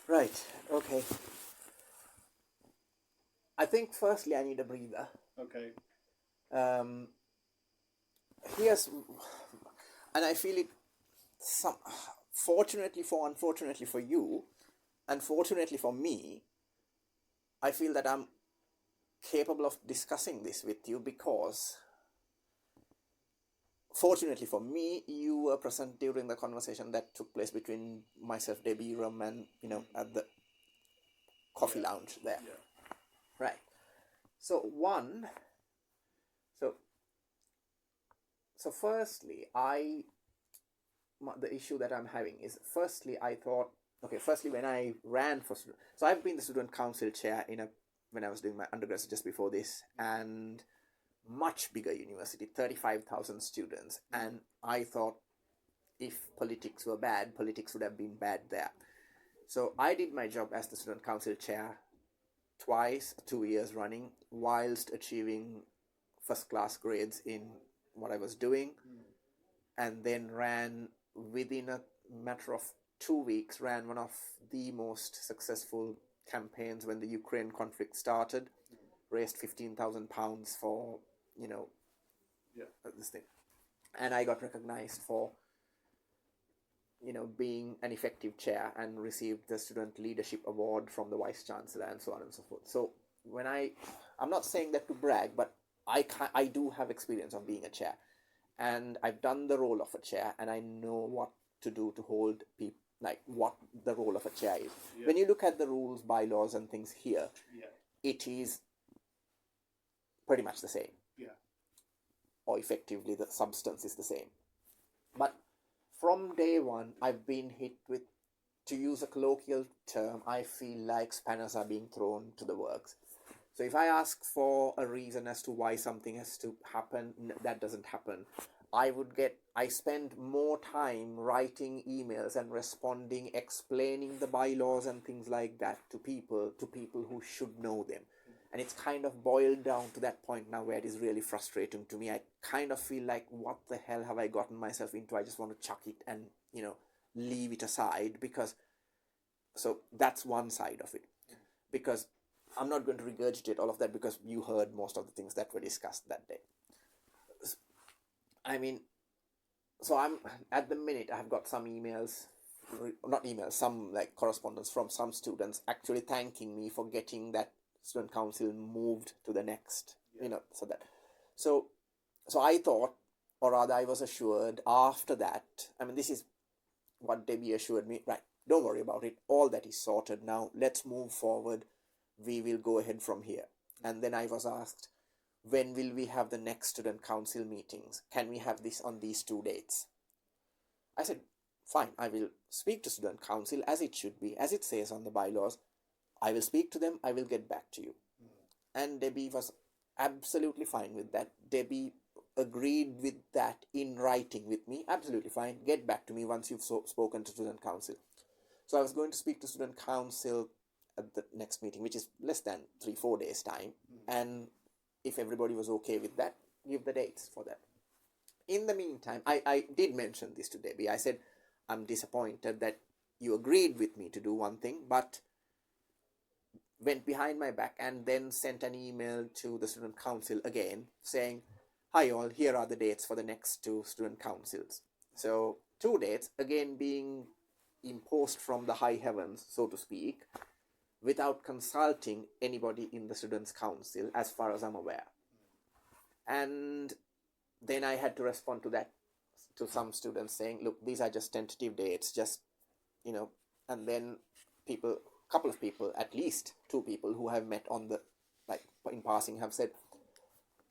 Right. Okay. I think firstly I need a breather. Okay. Um, here's, and I feel it. Some, fortunately for, unfortunately for you, unfortunately for me, I feel that I'm capable of discussing this with you because, fortunately for me, you were present during the conversation that took place between myself, Debbie Rum, and at the coffee Yeah. lounge there. Yeah. Right. So one. So so firstly, the issue that I'm having is, firstly I thought, okay, firstly when I ran for student, so I've been the student council chair when I was doing my undergraduate just before this, and much bigger university, 35,000 students, and I thought if politics were bad, politics would have been bad there. So I did my job as the student council chair twice, 2 years running, whilst achieving first class grades in what I was doing, and then ran within a matter of 2 weeks, ran one of the most successful campaigns when the Ukraine conflict started, raised £15,000 for, you know, Yeah. this thing. And I got recognized for, being an effective chair and received the Student Leadership Award from the Vice Chancellor and so on and so forth. So I'm not saying that to brag, but I do have experience of being a chair, and I've done the role of a chair, and I know what to do to hold people, like what the role of a chair is. Yeah. When you look at the rules, bylaws, and things here, Yeah. it is pretty much the same, Yeah. or effectively the substance is the same. But from day one, I've been hit with, to use a colloquial term, I feel like spanners are being thrown to the works. So if I ask for a reason as to why something has to happen, that doesn't happen. I spend more time writing emails and responding, explaining the bylaws and things like that to people who should know them. And it's kind of boiled down to that point now where it is really frustrating to me. I kind of feel like, what the hell have I gotten myself into? I just want to chuck it and, leave it aside, because, so that's one side of it. Because I'm not going to regurgitate all of that, because you heard most of the things that were discussed that day. I mean, so I'm at the minute, I've got some emails, not emails, some like correspondence from some students actually thanking me for getting that student council moved to the next, so that, so so I thought, or rather I was assured after that, I mean, this is what Debbie assured me, right, don't worry about it, all that is sorted now, let's move forward, we will go ahead from here. And then I was asked, when will we have the next student council meetings? Can we have this on these 2 dates? I said, fine, I will speak to student council as it should be, as it says on the bylaws. I will speak to them, I will get back to you. And Debbie was absolutely fine with that. Debbie agreed with that in writing with me. Absolutely fine. Get back to me once you've spoken to student council. So I was going to speak to student council at the next meeting, which is less than 3-4 days time, and if everybody was okay with that, give the dates for that. In the meantime, I did mention this to Debbie. I said, I'm disappointed that you agreed with me to do one thing, but went behind my back and then sent an email to the student council again saying, hi all, here are the dates for the next two student councils. So 2 dates again being imposed from the high heavens, so to speak, without consulting anybody in the students council, as far as I'm aware. And then I had to respond to that, to some students saying, look, these are just tentative dates, just, and then couple of people, at least 2 people who have met on the, like, in passing, have said,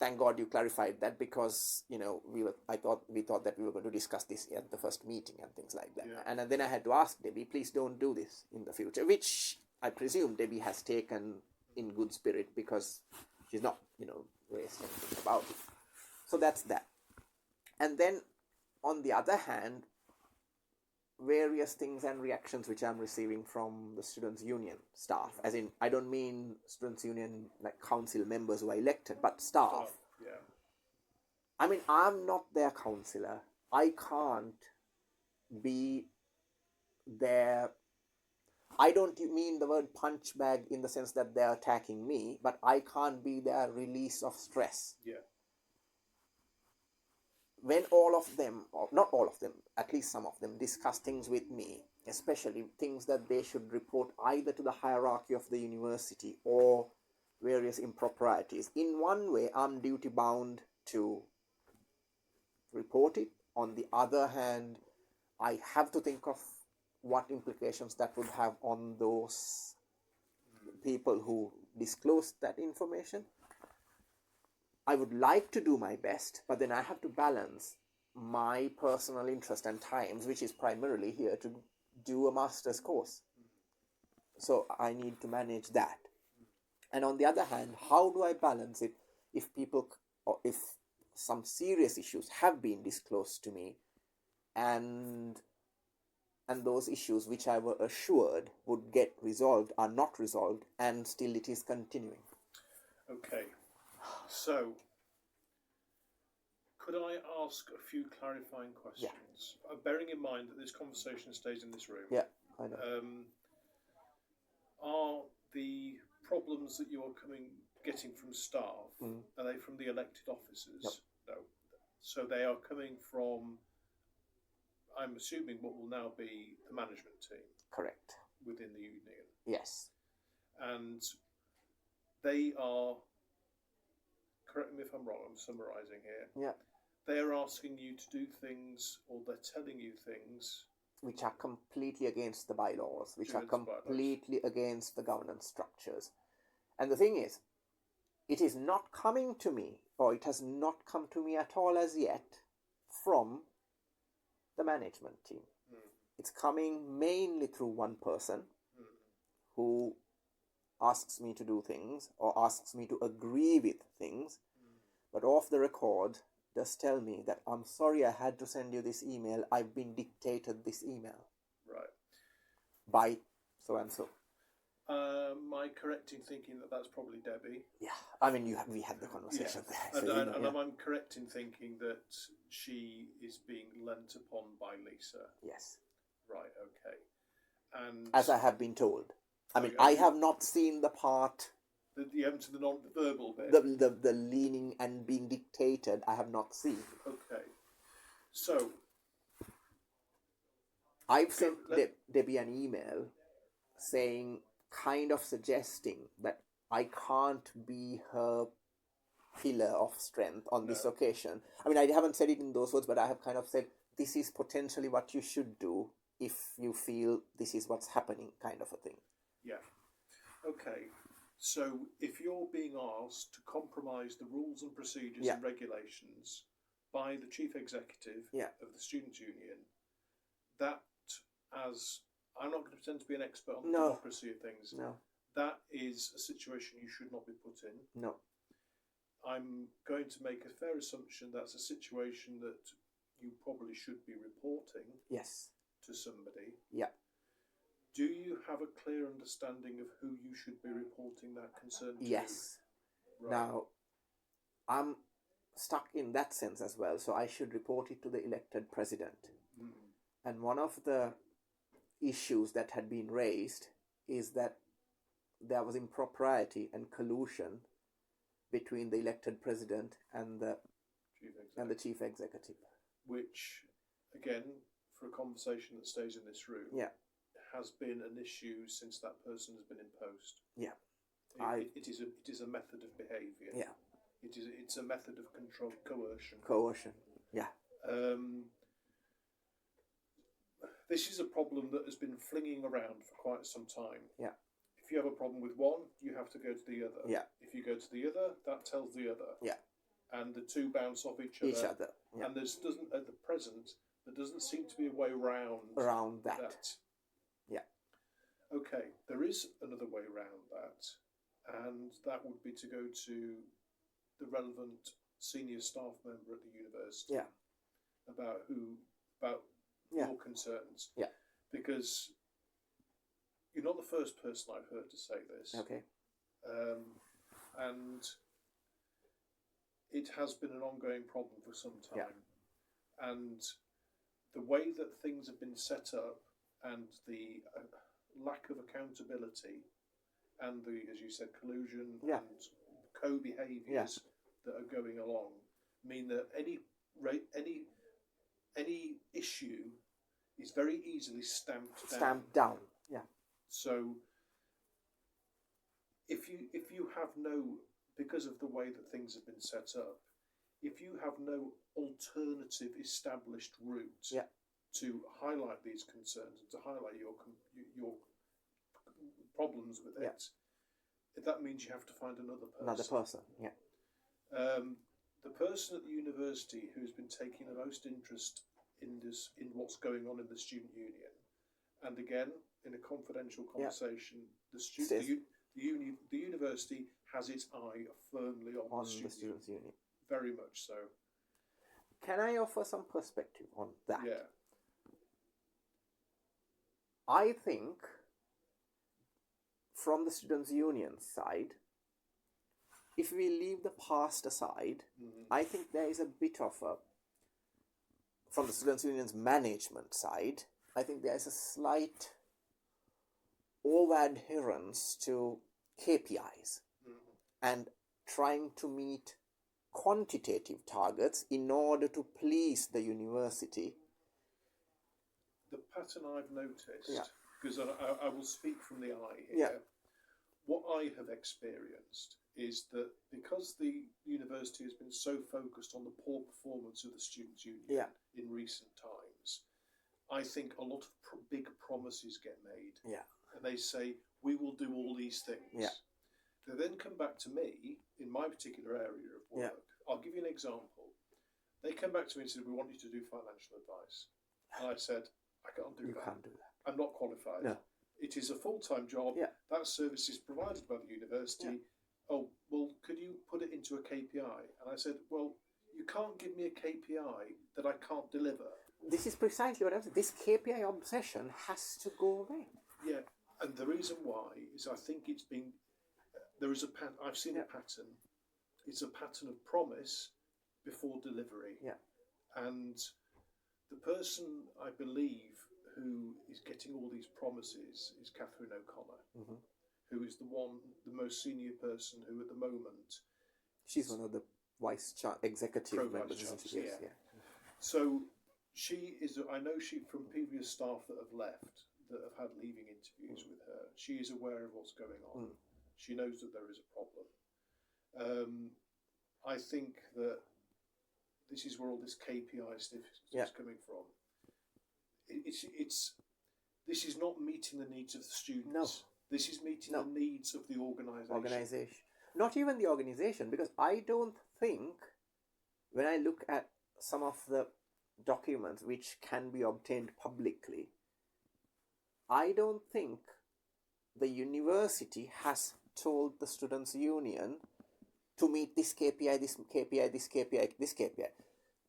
thank God you clarified that, because, we thought that we were going to discuss this at the first meeting and things like that. Yeah. And then I had to ask Debbie, please don't do this in the future, which I presume Debbie has taken in good spirit, because she's not, raised anything about it. So that's that. And then, on the other hand, various things and reactions which I'm receiving from the students' union staff, as in, I don't mean students' union like council members who are elected, but staff. Yeah. I mean, I'm not their councillor. I can't be their, I don't mean the word punch bag in the sense that they're attacking me, but I can't be their release of stress. Yeah. When all of them, or not all of them, at least some of them, discuss things with me, especially things that they should report either to the hierarchy of the university or various improprieties, in one way, I'm duty bound to report it. On the other hand, I have to think of what implications that would have on those people who disclose that information. I would like to do my best, but then I have to balance my personal interest and times, which is primarily here to do a master's course. So I need to manage that. And on the other hand, how do I balance it if people, or if some serious issues have been disclosed to me, and those issues which I were assured would get resolved are not resolved, and still it is continuing. Okay. So, could I ask a few clarifying questions? Bearing in mind that this conversation stays in this room. Yeah, I know. Are the problems that you are getting from staff, are they from the elected officers? Yep. No. So they are coming from, I'm assuming, what will now be the management team. Correct. Within the union. Yes. And they are, correct me if I'm wrong, I'm summarising here. Yeah. They are asking you to do things, or they're telling you things which are completely against the bylaws, which are completely against the governance structures. And the thing is, it is not coming to me, or it has not come to me at all as yet, from the management team. It's coming mainly through one person who asks me to do things, or asks me to agree with things, but off the record does tell me that, I'm sorry I had to send you this email, I've been dictated this email. Right. By so and so. Am I correct in thinking that that's probably Debbie? Yeah, I mean, we had the conversation there. So and am I correct in thinking that she is being lent upon by Lisa? Yes. Right, okay. And as I have been told. I mean, I have not seen the part... the non-verbal bit? The leaning and being dictated, I have not seen. Okay. So... I've sent Debbie an email saying, kind of suggesting that I can't be her pillar of strength on this occasion. I mean, I haven't said it in those words, but I have kind of said, this is potentially what you should do if you feel this is what's happening, kind of a thing. Yeah. Okay. So if you're being asked to compromise the rules and procedures and regulations by the chief executive of the Students' Union, that, as I'm not going to pretend to be an expert on the democracy of things, that is a situation you should not be put in. No. I'm going to make a fair assumption that's a situation that you probably should be reporting to somebody. Yeah. Do you have a clear understanding of who you should be reporting that concern to? Yes. Right. Now, I'm stuck in that sense as well, so I should report it to the elected president. And one of the issues that had been raised is that there was impropriety and collusion between the elected president and the chief executive. Which, again, for a conversation that stays in this room, has been an issue since that person has been in post. Yeah. It is a method of behaviour. Yeah. It's a method of control, coercion. Coercion, yeah. This is a problem that has been flinging around for quite some time. Yeah. If you have a problem with one, you have to go to the other. Yeah. If you go to the other, that tells the other. Yeah. And the two bounce off each other. Yeah. And there doesn't seem to be a way around that. Yeah. Okay, there is another way around that, and that would be to go to the relevant senior staff member at the university. Yeah. About your concerns. Yeah. Because you're not the first person I've heard to say this. Okay. And it has been an ongoing problem for some time. Yeah. And the way that things have been set up and the lack of accountability and the, as you said, collusion Yeah. and co-behaviours that are going along mean that any issue is very easily stamped down. Yeah. So if you have no, because of the way that things have been set up, if you have no alternative established route to highlight these concerns and to highlight your problems with it, that means you have to find another person. Another person, yeah. The person at the university who's been taking the most interest in what's going on in the student union, and again in a confidential conversation, the university has its eye firmly on the students' union. Very much so. Can I offer some perspective on that? Yeah. I think from the students' union side, if we leave the past aside, I think there is a bit of a, from the students' union's management side, I think there is a slight over-adherence to KPIs and trying to meet quantitative targets in order to please the university. The pattern I've noticed, because I will speak from the eye here, what I have experienced is that because the university has been so focused on the poor performance of the students' union in recent times, I think a lot of big promises get made. And they say, we will do all these things. They then come back to me in my particular area of work. I'll give you an example. They come back to me and said, we want you to do financial advice. And I said, I can't do that. You can't do that. I'm not qualified. No. It is a full-time job. That service is provided by the university. Oh, well, could you put it into a KPI? And I said, well, you can't give me a KPI that I can't deliver. This is precisely what I'm saying. This KPI obsession has to go away. Yeah, and the reason why is I think it's been, there is a pattern, I've seen a pattern. It's a pattern of promise before delivery. And the person, I believe, who is getting all these promises is Catherine O'Connor, who is the most senior person who at the moment... She's one of the executive members, isn't she? Yes, So she is, I know she from previous staff that have left, that have had leaving interviews with her, she is aware of what's going on. She knows that there is a problem. I think that this is where all this KPI stuff is coming from. This is not meeting the needs of the students. No. This is meeting the needs of the organisation. Not even the organisation, because I don't think, when I look at some of the documents which can be obtained publicly, I don't think the university has told the students' union to meet this KPI, this KPI, this KPI, this KPI.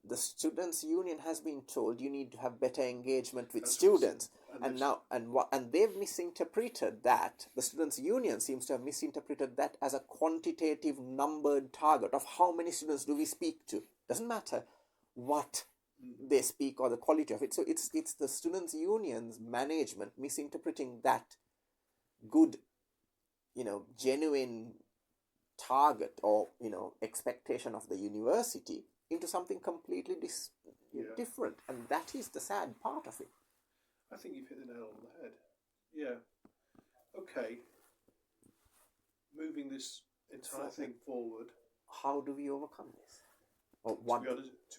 The students' union has been told you need to have better engagement with students, and they've misinterpreted that. The students' union seems to have misinterpreted that as a quantitative numbered target of how many students do we speak to. Doesn't matter what they speak or the quality of it. So it's the students' union's management misinterpreting that good, genuine target or expectation of the university into something completely different, and that is the sad part of it. I think you've hit the nail on the head. Yeah. Okay. Moving this entire thing forward. How do we overcome this? To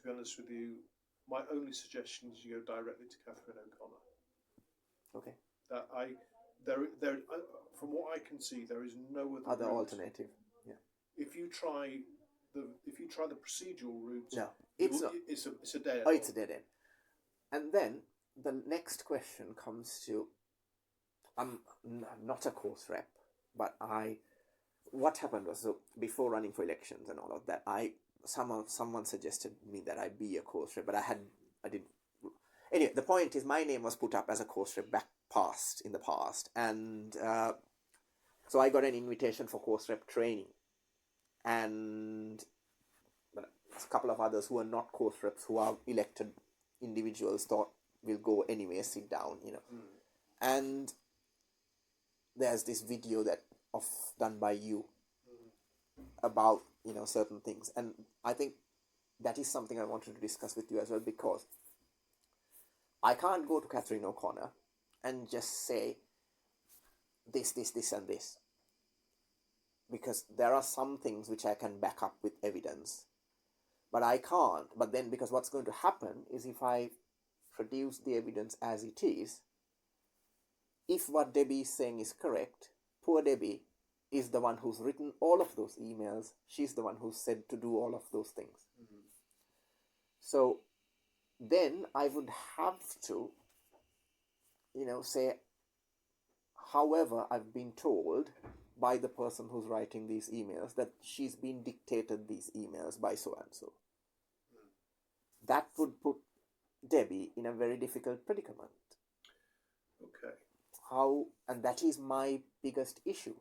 be honest with you, my only suggestion is you go directly to Catherine O'Connor. Okay. From what I can see, there is no other alternative. Yeah. If you try the procedural route, it's a dead end. Oh, it's a dead end. And then the next question comes to, I'm not a course rep, but what happened was, so before running for elections and all of that, someone suggested me that I be a course rep, but I didn't. Anyway, the point is, my name was put up as a course rep in the past, and so I got an invitation for course rep training, and a couple of others who are not course reps, who are elected individuals, thought we'll go anyway, sit down, and there's this video that done by you about certain things, and I think that is something I wanted to discuss with you as well, because I can't go to Catherine O'Connor and just say this, and this, because there are some things which I can back up with evidence, but I can't. But then, because what's going to happen is, if I produce the evidence as it is, if what Debbie is saying is correct, poor Debbie is the one who's written all of those emails. She's the one who's said to do all of those things. Mm-hmm. So then I would have to, say, however, I've been told by the person who's writing these emails that she's been dictated these emails by so and so. Mm. That would put Debbie in a very difficult predicament. Okay. And that is my biggest issue.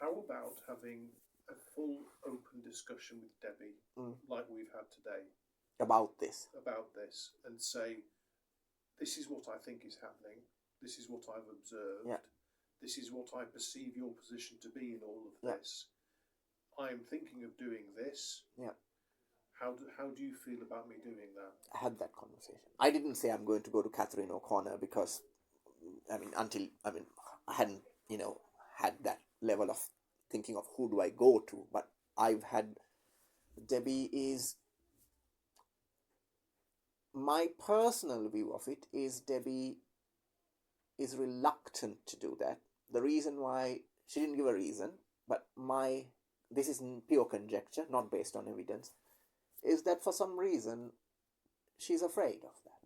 How about having a full open discussion with Debbie, like we've had today, about this, and say, this is what I think is happening, this is what I've observed, this is what I perceive your position to be in all of this. I am thinking of doing this. Yeah. How do you feel about me doing that? I had that conversation. I didn't say I'm going to go to Catherine O'Connor, because I hadn't had that level of thinking of who do I go to, but I've had Debbie is, my personal view of it is, Debbie is reluctant to do that. The reason why, she didn't give a reason, but this is pure conjecture, not based on evidence, is that for some reason she's afraid of that.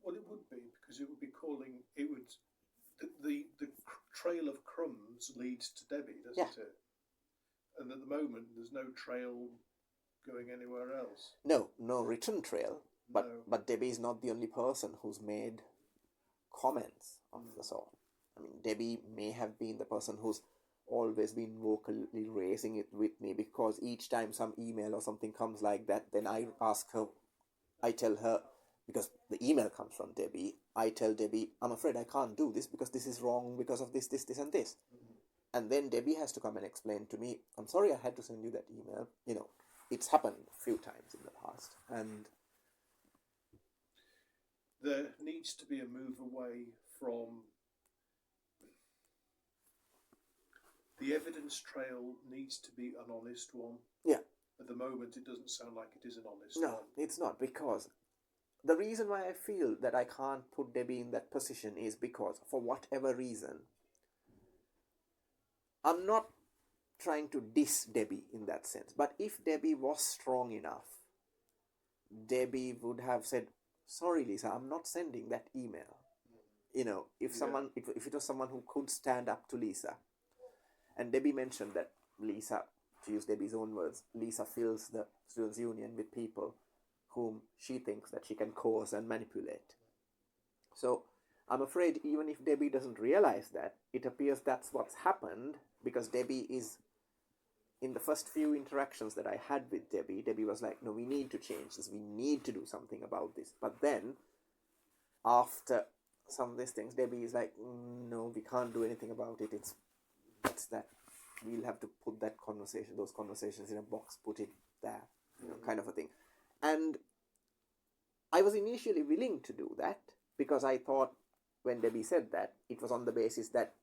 Well, it would be, because it would be calling, the trail of crumbs leads to Debbie, doesn't it? And at the moment, there's no trail going anywhere else. No written trail, but Debbie is not the only person who's made comments of the sort. Debbie may have been the person who's always been vocally raising it with me, because each time some email or something comes like that, then I tell her, because the email comes from Debbie, I tell Debbie, I'm afraid I can't do this because this is wrong because of this, and this. Mm-hmm. And then Debbie has to come and explain to me, I'm sorry I had to send you that email. It's happened a few times in the past. And there needs to be a move away from the evidence trail. Needs to be an honest one. Yeah. At the moment, it doesn't sound like it is an honest one. No, it's not, because the reason why I feel that I can't put Debbie in that position is because, for whatever reason, I'm not trying to diss Debbie in that sense, but if Debbie was strong enough, Debbie would have said, sorry Lisa, I'm not sending that email. If it was someone who could stand up to Lisa, and Debbie mentioned that Lisa, to use Debbie's own words, Lisa fills the Students' Union with people whom she thinks that she can coerce and manipulate. So I'm afraid even if Debbie doesn't realize that, it appears that's what's happened, because Debbie is, in the first few interactions that I had with Debbie was like, no, we need to change this, we need to do something about this. But then, after some of these things, Debbie is like, no, we can't do anything about it, that's that. We'll have to put those conversations in a box, put it there, kind of a thing. And I was initially willing to do that, because I thought when Debbie said that, it was on the basis that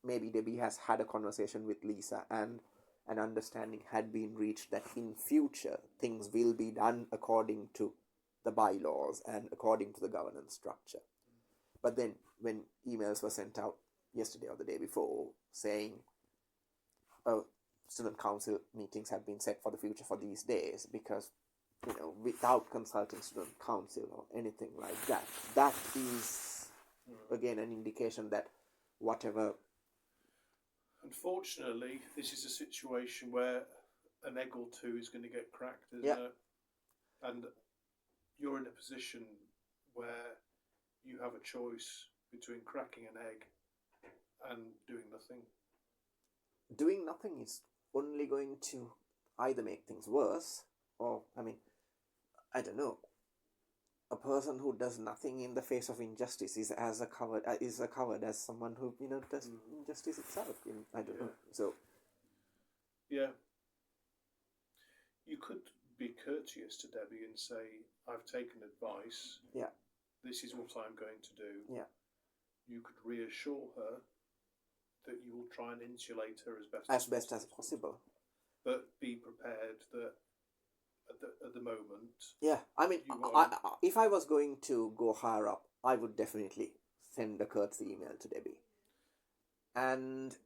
maybe Debbie has had a conversation with Lisa and an understanding had been reached that in future things will be done according to the bylaws and according to the governance structure. But then when emails were sent out yesterday or the day before saying, student council meetings have been set for the future for these days, because without consulting student council or anything like that, that is again an indication that whatever. Unfortunately, this is a situation where an egg or two is going to get cracked, isn't it? And you're in a position where you have a choice between cracking an egg and doing nothing. Doing nothing is only going to either make things worse, or, I don't know. a person who does nothing in the face of injustice is covered as someone who does injustice itself. I don't know. So yeah, you could be courteous to Debbie and say, "I've taken advice. Yeah, this is what I'm going to do." Yeah, you could reassure her that you will try and insulate her as best as possible, but be prepared that at the moment. Yeah, I mean, if I was going to go higher up, I would definitely send a courtesy email to Debbie. And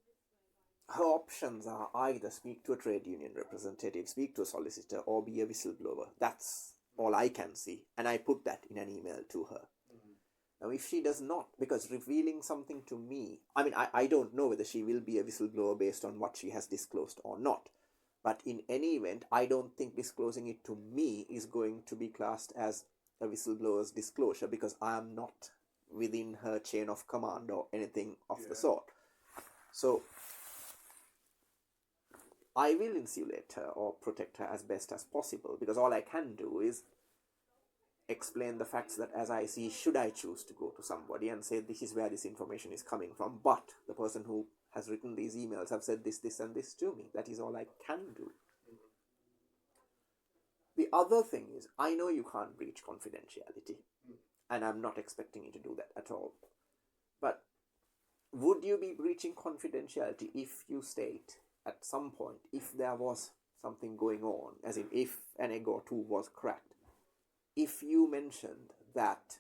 her options are either speak to a trade union representative, speak to a solicitor, or be a whistleblower. That's all I can see. And I put that in an email to her. Now, if she does not, because revealing something to me, I mean, I don't know whether she will be a whistleblower based on what she has disclosed or not. But in any event, I don't think disclosing it to me is going to be classed as a whistleblower's disclosure, because I am not within her chain of command or anything of the sort. So I will insulate her or protect her as best as possible, because all I can do is explain the facts that as I see, should I choose to go to somebody and say this is where this information is coming from, but the person who has written these emails have said this, this and this to me. That is all I can do. The other thing is, I know you can't breach confidentiality, and I'm not expecting you to do that at all. But would you be breaching confidentiality if you state at some point, if there was something going on, as in if an egg or two was cracked, if you mentioned that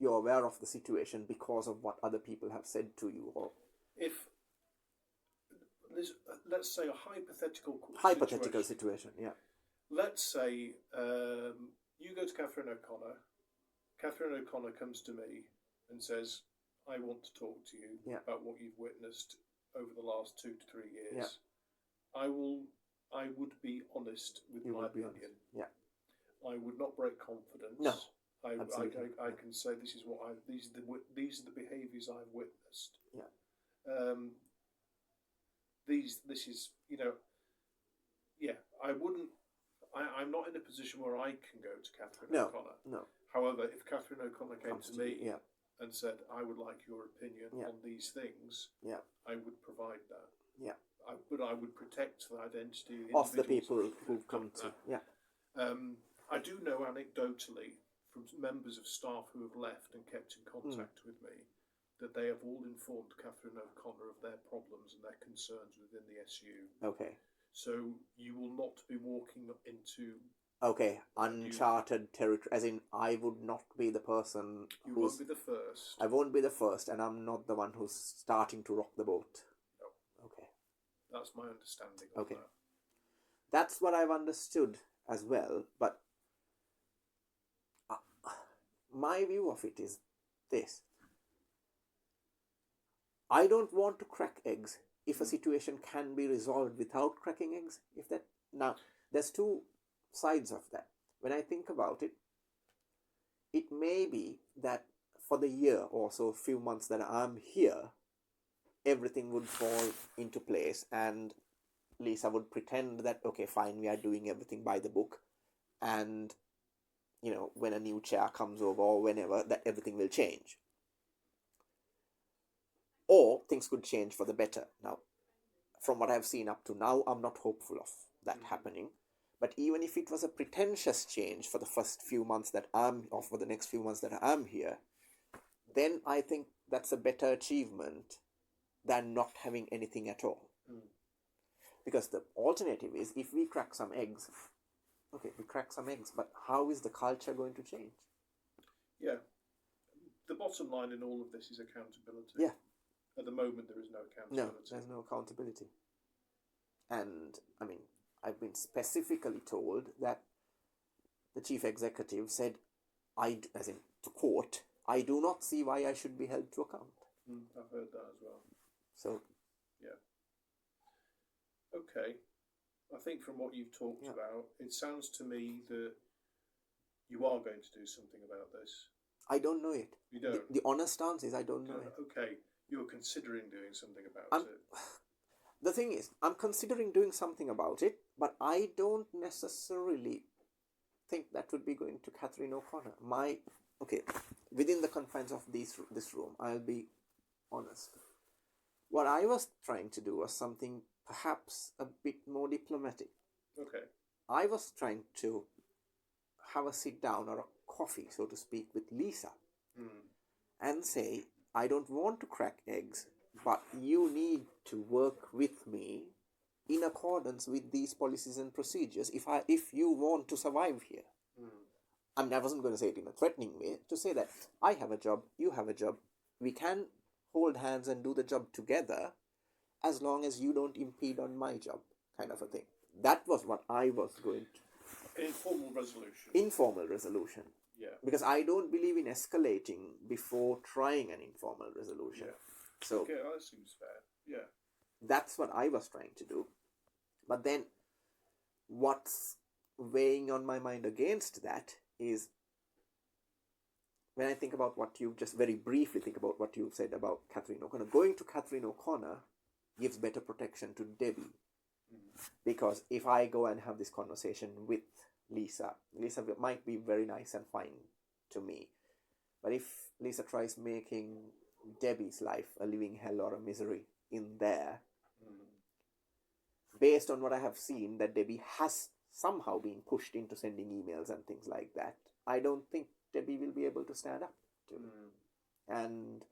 you're aware of the situation because of what other people have said to you, or if let's say a hypothetical situation, yeah. Let's say you go to Catherine O'Connor. Catherine O'Connor comes to me and says, "I want to talk to you about what you've witnessed over the last 2 to 3 years." Yeah. I would be honest with my opinion. Yeah. I would not break confidence. No. I can say this is what these are the behaviours I've witnessed. Yeah. This is I wouldn't. I'm not in a position where I can go to Catherine O'Connor. No. However, if Catherine O'Connor came to me yeah. and said, "I would like your opinion on these things," yeah. I would provide that. Yeah. But I would protect the identity of the people who come to. Yeah. I do know anecdotally from members of staff who have left and kept in contact with me that they have all informed Catherine O'Connor of their problems and their concerns within the SU. Okay. So you will not be walking into uncharted territory, as in I would not be the person You won't be the first. I won't be the first, and I'm not the one who's starting to rock the boat. No. Okay. That's my understanding of that. That's what I've understood as well, but my view of it is this. I don't want to crack eggs if a situation can be resolved without cracking eggs. Now, there's two sides of that. When I think about it, it may be that for the year or so, few months that I'm here, everything would fall into place, and Lisa would pretend that, okay, fine, we are doing everything by the book, and when a new chair comes over or whenever, that everything will change. Or things could change for the better. Now, from what I've seen up to now, I'm not hopeful of that happening. But even if it was a pretentious change for the first few months or for the next few months that I'm here, then I think that's a better achievement than not having anything at all. Because the alternative is, if we crack some eggs, we crack some eggs, but how is the culture going to change? Yeah. The bottom line in all of this is accountability. Yeah. At the moment, there is no accountability. No, there's no accountability. And, I mean, I've been specifically told that the chief executive said, as in to quote, "I do not see why I should be held to account." I've heard that as well. So, yeah. Okay. I think from what you've talked about, it sounds to me that you are going to do something about this. I don't know it. You don't? The honest answer is I don't know it. Okay. You're considering doing something about it. The thing is, I'm considering doing something about it, but I don't necessarily think that would be going to Catherine O'Connor. Okay, within the confines of this room, I'll be honest. What I was trying to do was something perhaps a bit more diplomatic. Okay. I was trying to have a sit down or a coffee, so to speak, with Lisa and say, I don't want to crack eggs, but you need to work with me in accordance with these policies and procedures if you want to survive here. I mean, I wasn't going to say it in a threatening way, to say that I have a job, you have a job, we can hold hands and do the job together as long as you don't impede on my job, kind of a thing. That was what I was going to... Informal resolution. Informal resolution. Yeah. Because I don't believe in escalating before trying an informal resolution. Yeah. So, okay, that seems fair. Yeah. That's what I was trying to do. But then, what's weighing on my mind against that is, when I think about what you just very briefly think about what you said about Catherine O'Connor, going to Catherine O'Connor gives better protection to Debbie. Because if I go and have this conversation with Lisa might be very nice and fine to me. But if Lisa tries making Debbie's life a living hell or a misery in there, based on what I have seen, that Debbie has somehow been pushed into sending emails and things like that, I don't think Debbie will be able to stand up to. And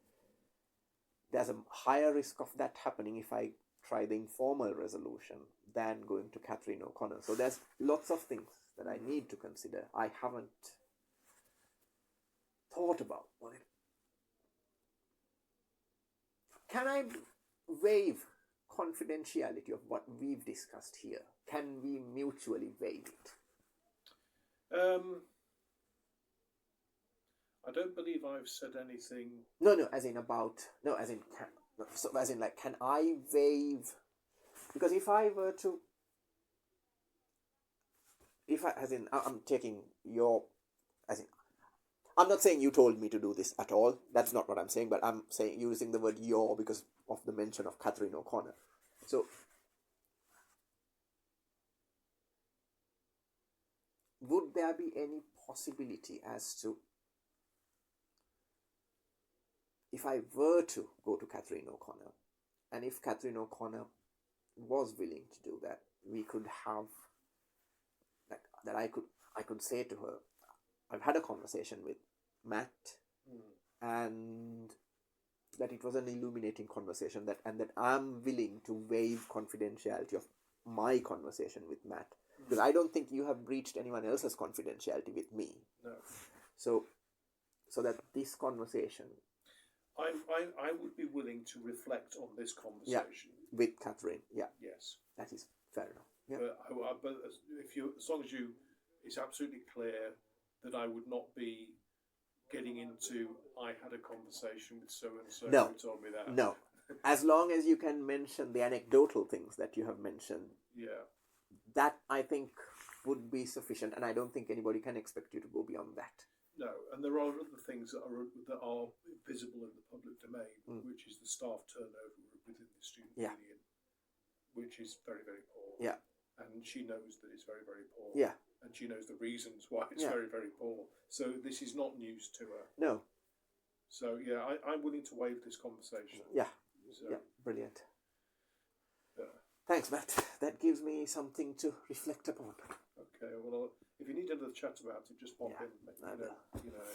there's a higher risk of that happening if I try the informal resolution than going to Catherine O'Connor. So there's lots of things that I need to consider. I haven't thought about it. Can I waive confidentiality of what we've discussed here? Can we mutually waive it? I don't believe I've said anything. Can I waive? Because if I were to, I'm taking your, I'm not saying you told me to do this at all. That's not what I'm saying, but I'm saying using the word your because of the mention of Catherine O'Connor. So, would there be any possibility as to, if I were to go to Catherine O'Connor, and if Catherine O'Connor was willing to do that, we could have, that I could say to her, I've had a conversation with Matt, and that it was an illuminating conversation, and that I'm willing to waive confidentiality of my conversation with Matt, because I don't think you have breached anyone else's confidentiality with me. No. So that this conversation, I would be willing to reflect on this conversation with Catherine. Yeah. Yes. That is fair enough. Yeah. But as long as it's absolutely clear that I would not be getting into, I had a conversation with so and so who told me that. No. As long as you can mention the anecdotal things that you have mentioned. Yeah. That I think would be sufficient, and I don't think anybody can expect you to go beyond that. No, and there are other things that are visible in the public domain, which is the staff turnover within the student union, which is very, very poor. Yeah. And she knows that it's very, very poor. Yeah. And she knows the reasons why it's very, very poor. So this is not news to her. No. So yeah, I'm willing to waive this conversation. Yeah. So, brilliant. Thanks, Matt. That gives me something to reflect upon. Okay, well, if you need another chat about it, just pop in. You know.